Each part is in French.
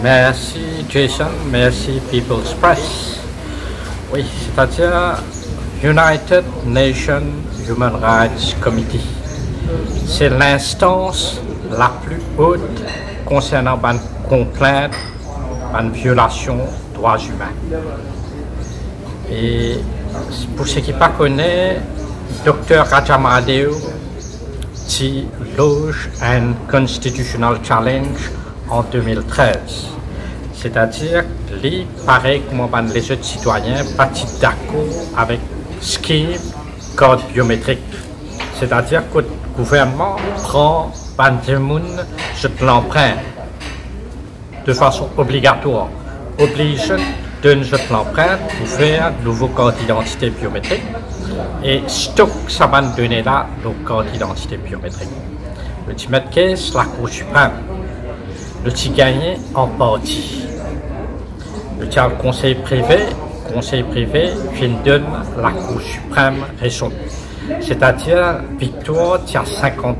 Merci Jason, merci People's Press. Oui, c'est-à-dire United Nations Human Rights Committee. C'est l'instance la plus haute concernant une complainte, une violation des droits humains. Et pour ceux qui ne connaissent pas, Dr. Rajamadeo qui loge un constitutional challenge en 2013. C'est-à-dire, les pareil comme les autres citoyens, pas d'accord avec ce qui est code biométrique. C'est-à-dire que le gouvernement prend l'empreinte de façon obligatoire, oblige de l'empreinte pour faire de nouveaux cartes d'identité biométrique et stocke ça va donner là nos cartes d'identité biométrique. Le ultimate case, la Cour suprême, le petit gagné en partie. Le conseil privé fin donne la Cour suprême raison. C'est-à-dire, victoire tient 50%.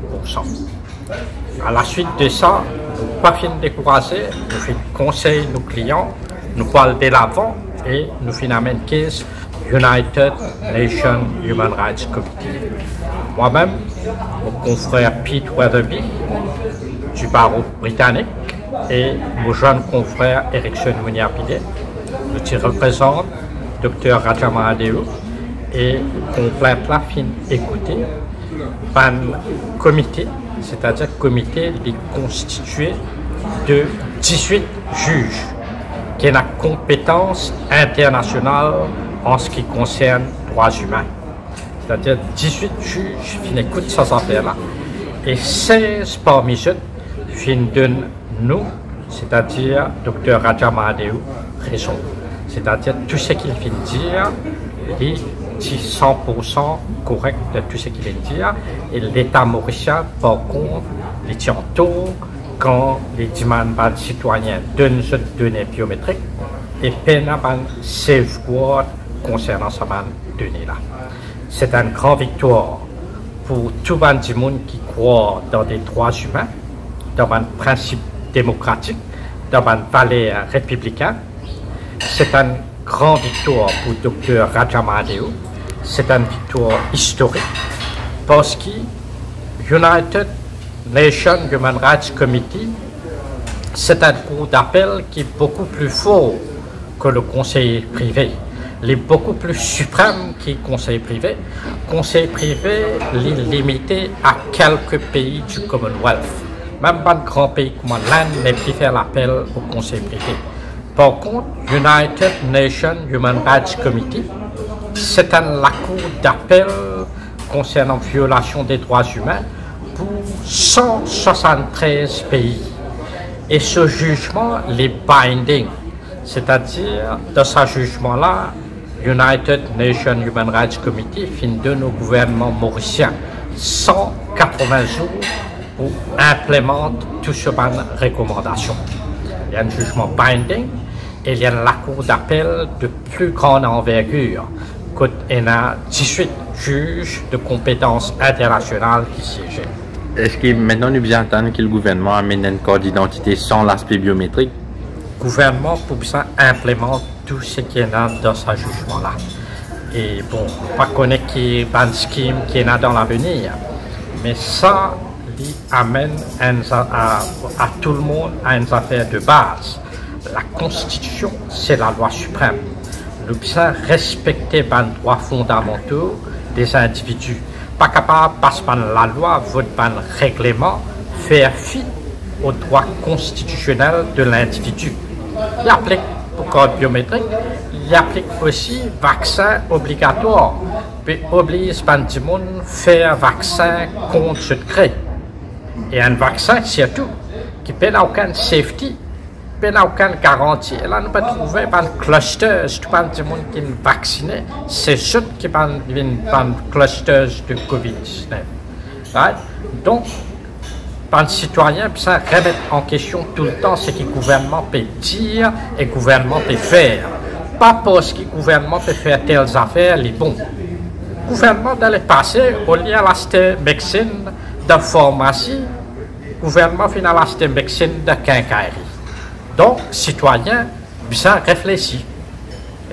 À la suite de ça, nous ne pas fin décourager, nous fin conseil nos clients, nous parlons de l'avant et nous finalement case United Nations Human Rights Committee. Moi-même, mon confrère Pete Weatherby du barreau britannique et mon jeune confrère Erickson Muniapide, qui représente Dr. Rajamadeo et complète la fin écoutée par un comité, c'est-à-dire comité constitué de 18 juges qui ont la compétence internationale en ce qui concerne les droits humains. C'est-à-dire 18 juges qui écoutent ces affaires-là et 16 parmi eux qui donnent nous, c'est-à-dire Dr. Rajamadeo, raison. C'est-à-dire tout ce qu'il vient dire est 100% correct de tout ce qu'il vient dire et l'État mauricien, par contre, les tient tôt quand les demandes de citoyens donnent ces données biométriques et peine à safeguard concernant ces données-là. C'est une grande victoire pour tout le monde qui croit dans des droits humains, dans un principe démocratique, dans une valeur républicaine. C'est une grande victoire pour Dr. Rajamadeo. C'est une victoire historique parce que United Nations Human Rights Committee, c'est un cours d'appel qui est beaucoup plus fort que le conseil privé. Il est beaucoup plus suprême que le conseil privé. Le conseil privé est limité à quelques pays du Commonwealth. Même un grand pays comme l'Inde n'est plus faire l'appel au conseil privé. Par contre, United Nations Human Rights Committee, c'est la cour d'appel concernant violation des droits humains pour 173 pays. Et ce jugement est binding, c'est-à-dire, dans ce jugement-là, United Nations Human Rights Committee donne au gouvernement mauricien 180 jours pour implémenter toutes ces recommandations. Il y a un jugement binding et il y a la cour d'appel de plus grande envergure. Il y a 18 juges de compétences internationales qui siègent. Est-ce que maintenant nous bien entendre que le gouvernement amène une carte d'identité sans l'aspect biométrique? Le gouvernement pour ça implémente tout ce qui est dans ce jugement-là. Et bon, on ne pas connaître qui est un scheme qui est dans l'avenir, mais ça amène à tout le monde à une affaire de base. La Constitution, c'est la loi suprême. Nous devons respecter les droits fondamentaux des individus. Pas capable, parce que la loi, votre règlement, faire fi aux droits constitutionnels de l'individu. Il applique pour le code biométrique, il applique aussi vaccin obligatoire. Puis oblige les gens à faire vaccin contre ce secret. Et un vaccin, surtout, qui n'a aucune safety, qui n'a aucune garantie. Et là, nous pouvons trouver des clusters, tout le monde qui est vacciné, c'est ceux qui ont des clusters de COVID-19. Right? Donc, les citoyens ça remettre en question tout le temps ce que le gouvernement peut dire et le gouvernement peut faire. Pas parce que le gouvernement peut faire telles affaires, les bons. Le gouvernement dans le passé, au lieu d'acheter médecine de pharmacie, le gouvernement final acheter médecine de quincaillerie. Donc, citoyen, besoin réfléchir.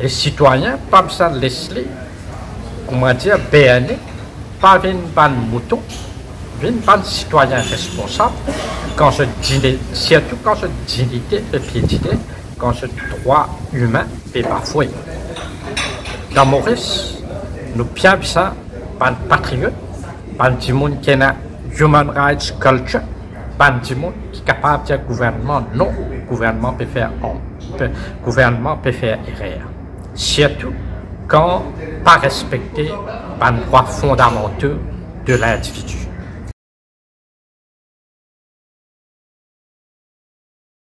Et citoyen, pas besoin de laisser, comment dire, BNE, pas une bonne mouton, une bonne citoyen responsable, quand je dis, surtout quand je dignité et piété, quand je droit humain et bafoué. Dans Maurice, nous bien besoin d'un patriote, d'un monde qui a human rights culture, d'un monde qui est capable de dire gouvernement non, gouvernement peut faire erreur. Surtout quand pas respecter les droits fondamentaux de l'individu.